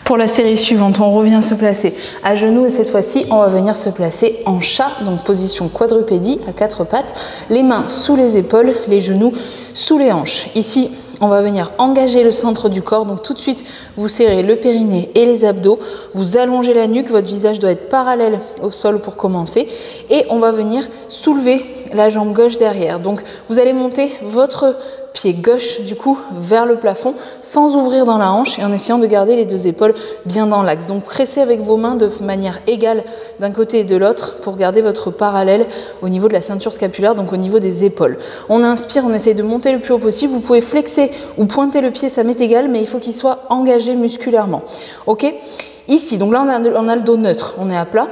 Speaker 2: Pour la série suivante, on revient se placer à genoux et cette fois-ci, on va venir se placer en chat, donc position quadrupédie à 4 pattes, les mains sous les épaules, les genoux sous les hanches. Ici, on va venir engager le centre du corps, donc tout de suite, vous serrez le périnée et les abdos, vous allongez la nuque, votre visage doit être parallèle au sol pour commencer et on va venir soulever la jambe gauche derrière. Donc, vous allez monter votre pied gauche du coup vers le plafond sans ouvrir dans la hanche et en essayant de garder les deux épaules bien dans l'axe. Donc pressez avec vos mains de manière égale d'un côté et de l'autre pour garder votre parallèle au niveau de la ceinture scapulaire, donc au niveau des épaules. On inspire, on essaye de monter le plus haut possible. Vous pouvez flexer ou pointer le pied, ça m'est égal, mais il faut qu'il soit engagé musculairement. Ok ? Ici, donc là on a le dos neutre, on est à plat.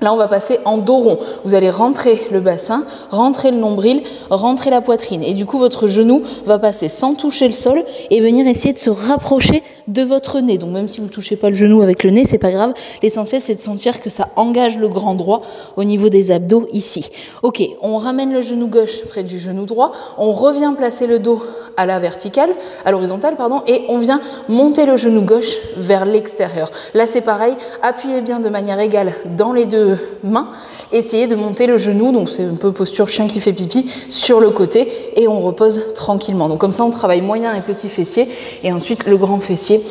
Speaker 2: Là, on va passer en dos rond. Vous allez rentrer le bassin, rentrer le nombril, rentrer la poitrine. Et du coup, votre genou va passer sans toucher le sol et venir essayer de se rapprocher de votre nez. Donc, même si vous ne touchez pas le genou avec le nez, c'est pas grave. L'essentiel, c'est de sentir que ça engage le grand droit au niveau des abdos ici. Ok, on ramène le genou gauche près du genou droit. On revient placer le dos à la verticale, à l'horizontale, pardon, et on vient monter le genou gauche vers l'extérieur. Là, c'est pareil. Appuyez bien de manière égale dans les deux mains, essayez de monter le genou, donc c'est un peu posture chien qui fait pipi, sur le côté et on repose tranquillement. Donc comme ça on travaille moyen et petit fessier et ensuite le grand fessier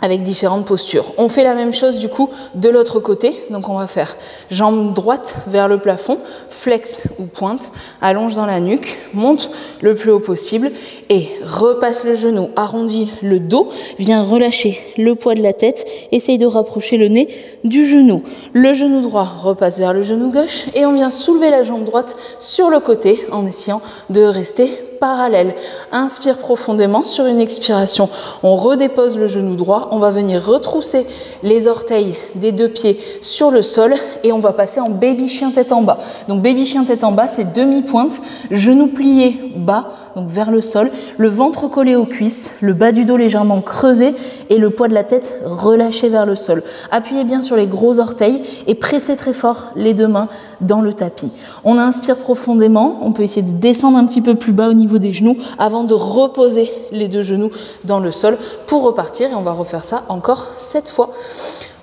Speaker 2: avec différentes postures. On fait la même chose du coup de l'autre côté, donc on va faire jambe droite vers le plafond, flex ou pointe, allonge dans la nuque, monte le plus haut possible et repasse le genou, arrondit le dos, vient relâcher le poids de la tête, essaye de rapprocher le nez du genou. Le genou droit repasse vers le genou gauche et on vient soulever la jambe droite sur le côté en essayant de rester parallèle. Inspire profondément, sur une expiration, on redépose le genou droit, on va venir retrousser les orteils des deux pieds sur le sol et on va passer en baby chien tête en bas. Donc baby chien tête en bas, c'est demi-pointe, genou plié bas, donc vers le sol, le ventre collé aux cuisses, le bas du dos légèrement creusé et le poids de la tête relâché vers le sol. Appuyez bien sur les gros orteils et pressez très fort les deux mains dans le tapis. On inspire profondément, on peut essayer de descendre un petit peu plus bas au niveau des genoux avant de reposer les deux genoux dans le sol pour repartir et on va refaire ça encore 7 fois.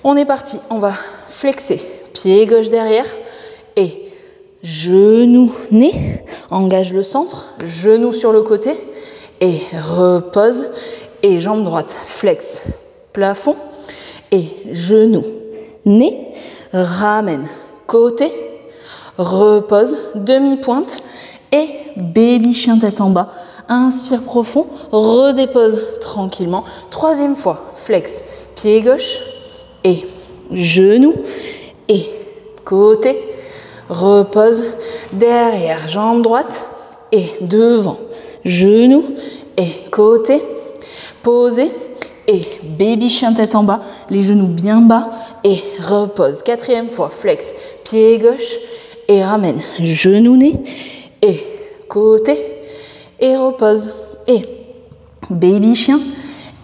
Speaker 2: On est parti, on va flexer, pied gauche derrière et genou, nez, engage le centre, genou sur le côté et repose et jambe droite, flex, plafond et genou, nez, ramène, côté, repose, demi-pointe et baby chien tête en bas. Inspire profond, redépose tranquillement. 3e fois, flex, pied gauche et genou et côté. Repose derrière, jambe droite et devant, genou et côté, posé et baby chien tête en bas, les genoux bien bas et repose. 4e fois, flex, pied gauche et ramène, genou nez et côté et repose et baby chien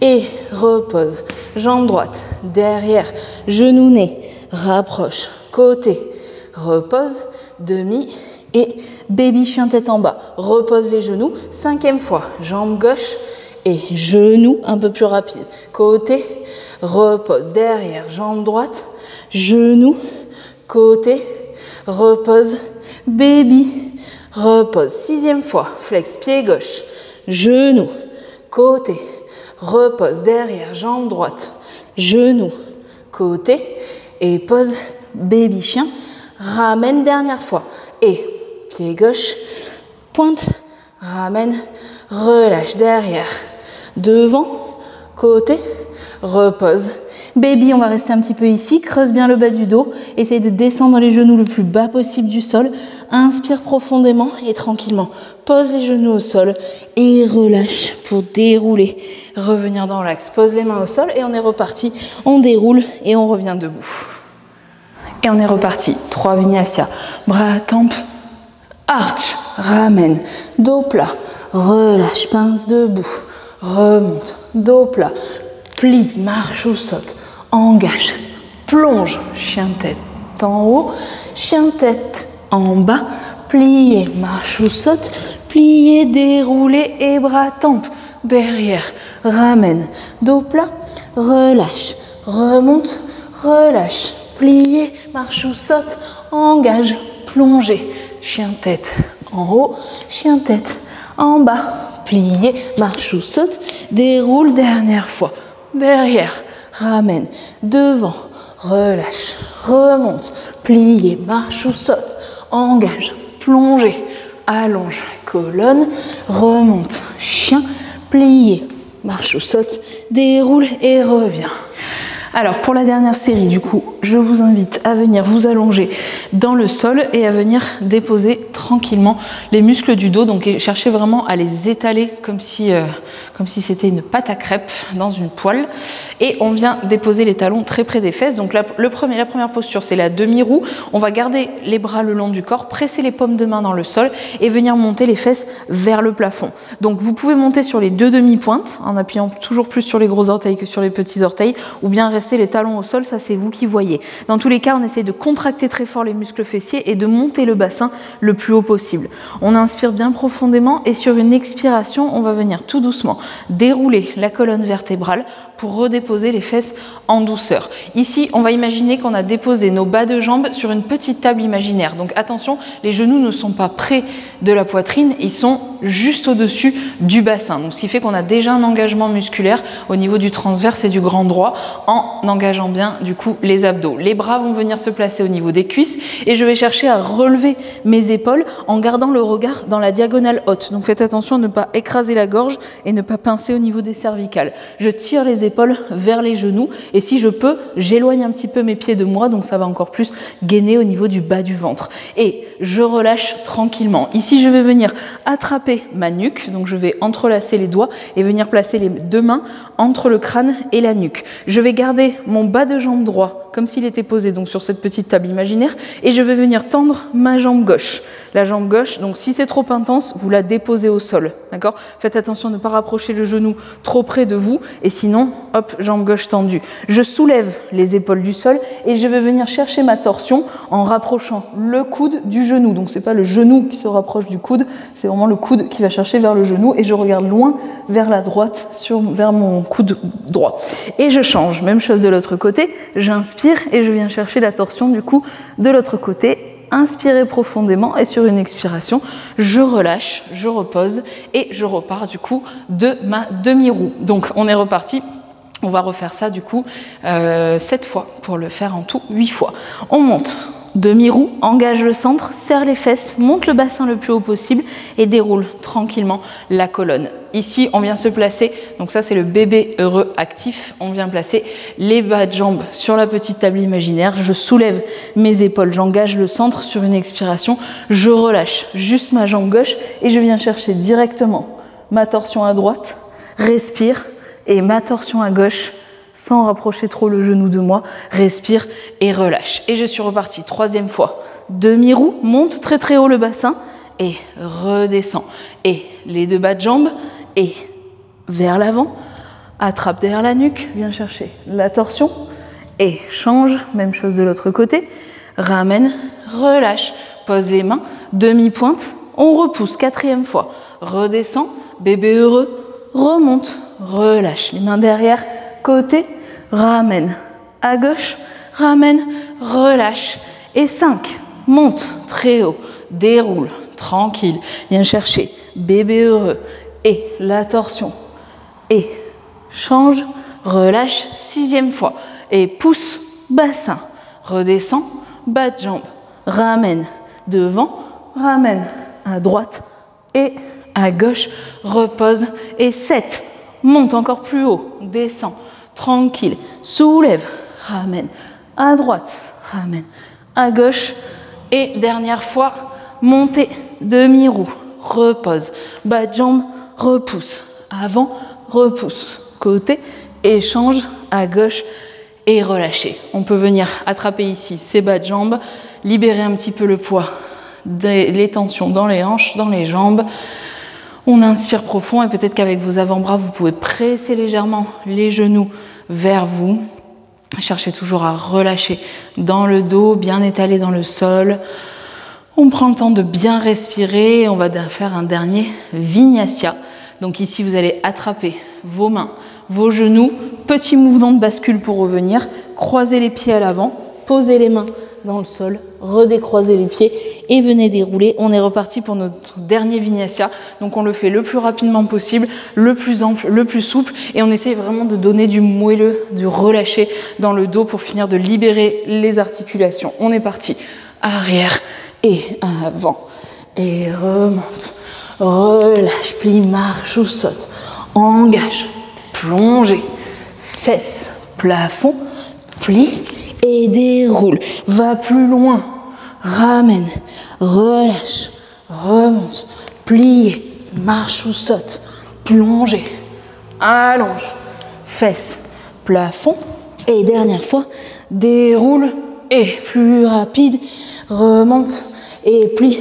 Speaker 2: et repose. Jambe droite derrière, genou nez, rapproche, côté. Repose, demi et baby chien tête en bas. Repose les genoux. 5e fois, jambe gauche et genou un peu plus rapide. Côté, repose derrière, jambe droite, genou, côté, repose, baby, repose. 6e fois, flex, pied gauche, genou, côté, repose derrière, jambe droite, genou, côté et pose, baby chien. Ramène dernière fois et pied gauche pointe, ramène, relâche, derrière, devant, côté, repose. Baby, on va rester un petit peu ici, creuse bien le bas du dos, essaye de descendre les genoux le plus bas possible du sol, inspire profondément et tranquillement, pose les genoux au sol et relâche pour dérouler, revenir dans l'axe, pose les mains au sol et on est reparti, on déroule et on revient debout. Et on est reparti, 3 vinyasa, bras, tempe, arch, ramène, dos plat, relâche, pince debout, remonte, dos plat, plie, marche ou saute, engage, plonge, chien-tête en haut, chien-tête en bas, plier, marche ou saute, plier, dérouler et bras, tempe, derrière, ramène, dos plat, relâche, remonte, relâche, plier, marche ou saute, engage, plonger, chien-tête en haut, chien-tête en bas, plier, marche ou saute, déroule, dernière fois, derrière, ramène, devant, relâche, remonte, plier, marche ou saute, engage, plonger, allonge, colonne, remonte, chien, plier, marche ou saute, déroule et revient. Alors pour la dernière série, du coup, je vous invite à venir vous allonger dans le sol et à venir déposer tranquillement les muscles du dos. Donc cherchez vraiment à les étaler comme si c'était une pâte à crêpes dans une poêle. Et on vient déposer les talons très près des fesses. Donc la première posture, c'est la demi-roue. On va garder les bras le long du corps, presser les paumes de main dans le sol et venir monter les fesses vers le plafond. Donc vous pouvez monter sur les 2 demi-pointes en appuyant toujours plus sur les gros orteils que sur les petits orteils, ou bien rester les talons au sol, ça c'est vous qui voyez. Dans tous les cas, on essaie de contracter très fort les muscles fessiers et de monter le bassin le plus haut possible. On inspire bien profondément et sur une expiration, on va venir tout doucement dérouler la colonne vertébrale pour redéposer les fesses en douceur. Ici, on va imaginer qu'on a déposé nos bas de jambes sur une petite table imaginaire. Donc attention, les genoux ne sont pas près de la poitrine, ils sont juste au-dessus du bassin. Donc ce qui fait qu'on a déjà un engagement musculaire au niveau du transverse et du grand droit en engageant bien du coup les abdos. Les bras vont venir se placer au niveau des cuisses et je vais chercher à relever mes épaules en gardant le regard dans la diagonale haute. Donc faites attention à ne pas écraser la gorge et ne pas pincer au niveau des cervicales. Je tire les épaules vers les genoux et si je peux, j'éloigne un petit peu mes pieds de moi, donc ça va encore plus gainer au niveau du bas du ventre. Et je relâche tranquillement. Ici, je vais venir attraper ma nuque, donc je vais entrelacer les doigts et venir placer les 2 mains entre le crâne et la nuque. Je vais garder mon bas de jambe droit comme s'il était posé donc sur cette petite table imaginaire et je vais venir tendre ma jambe gauche. La jambe gauche, donc si c'est trop intense, vous la déposez au sol, d'accord? Faites attention à ne pas rapprocher le genou trop près de vous et sinon, hop, jambe gauche tendue. Je soulève les épaules du sol et je vais venir chercher ma torsion en rapprochant le coude du genou. Donc c'est pas le genou qui se rapproche du coude, c'est vraiment le coude qui va chercher vers le genou et je regarde loin vers la droite, vers mon coude droit. Et je change, même chose de l'autre côté, j'inspire et je viens chercher la torsion du coup de l'autre côté. Inspirez profondément et sur une expiration, je relâche, je repose et je repars du coup de ma demi-roue. Donc on est reparti. On va refaire ça du coup 7 fois pour le faire en tout 8 fois. On monte. Demi-roue, engage le centre, serre les fesses, monte le bassin le plus haut possible et déroule tranquillement la colonne. Ici, on vient se placer, donc ça c'est le bébé heureux actif, on vient placer les bas de jambes sur la petite table imaginaire, je soulève mes épaules, j'engage le centre sur une expiration, je relâche juste ma jambe gauche et je viens chercher directement ma torsion à droite, respire et ma torsion à gauche, sans rapprocher trop le genou de moi, respire et relâche. Et je suis repartie, 3e fois. Demi-roue, monte très très haut le bassin et redescend. Et les 2 bas de jambes et vers l'avant, attrape derrière la nuque, viens chercher la torsion et change, même chose de l'autre côté, ramène, relâche, pose les mains, demi-pointe, on repousse, 4e fois, redescend, bébé heureux, remonte, relâche, les mains derrière, côté, ramène, à gauche, ramène, relâche, et 5, monte, très haut, déroule, tranquille, viens chercher, bébé heureux, et la torsion, et change, relâche, 6e fois, et pousse, bassin, redescend, bas de jambe, ramène, devant, ramène, à droite, et à gauche, repose et 7. Monte encore plus haut, descend, tranquille, soulève, ramène à droite, ramène à gauche et dernière fois, montée, demi-roue, repose, bas de jambe, repousse, avant, repousse, côté, échange à gauche et relâcher. On peut venir attraper ici ses bas de jambes, libérer un petit peu le poids, les tensions dans les hanches, dans les jambes. On inspire profond et peut-être qu'avec vos avant-bras, vous pouvez presser légèrement les genoux vers vous. Cherchez toujours à relâcher dans le dos, bien étalé dans le sol. On prend le temps de bien respirer. On va faire un dernier Vinyasa. Donc ici, vous allez attraper vos mains, vos genoux. Petit mouvement de bascule pour revenir. Croisez les pieds à l'avant. Posez les mains dans le sol. Redécroisez les pieds et venez dérouler. On est reparti pour notre dernier Vinyasa. Donc on le fait le plus rapidement possible, le plus ample, le plus souple. Et on essaye vraiment de donner du moelleux, du relâcher dans le dos pour finir de libérer les articulations. On est parti. Arrière et avant. Et remonte. Relâche, plie, marche ou saute. Engage, plongez, fesses, plafond, plie et déroule. Va plus loin. Ramène, relâche, remonte, plier, marche ou saute, plonger, allonge, fesses, plafond et dernière fois, déroule et plus rapide, remonte et plie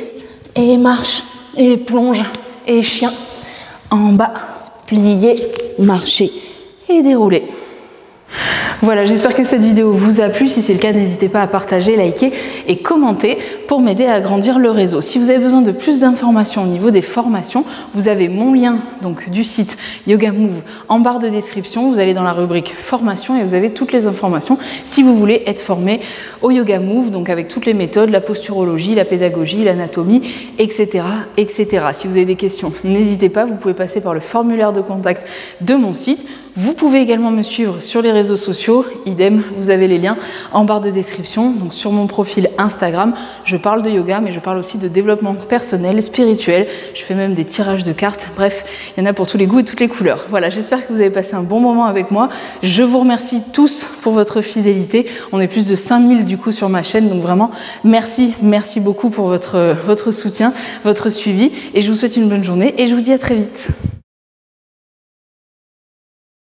Speaker 2: et marche et plonge et chien en bas, plier, marcher et dérouler. Voilà, j'espère que cette vidéo vous a plu. Si c'est le cas, n'hésitez pas à partager, liker et commenter pour m'aider à agrandir le réseau. Si vous avez besoin de plus d'informations au niveau des formations, vous avez mon lien donc du site Yoga Move en barre de description. Vous allez dans la rubrique formation et vous avez toutes les informations si vous voulez être formé au Yoga Move, donc avec toutes les méthodes, la posturologie, la pédagogie, l'anatomie, etc., etc. Si vous avez des questions, n'hésitez pas, vous pouvez passer par le formulaire de contact de mon site. Vous pouvez également me suivre sur les réseaux sociaux, idem, vous avez les liens en barre de description. Donc sur mon profil Instagram, je parle de yoga, mais je parle aussi de développement personnel, spirituel. Je fais même des tirages de cartes. Bref, il y en a pour tous les goûts et toutes les couleurs. Voilà, j'espère que vous avez passé un bon moment avec moi. Je vous remercie tous pour votre fidélité. On est plus de 5000 du coup sur ma chaîne, donc vraiment merci beaucoup pour votre soutien, votre suivi. Et je vous souhaite une bonne journée et je vous dis à très vite.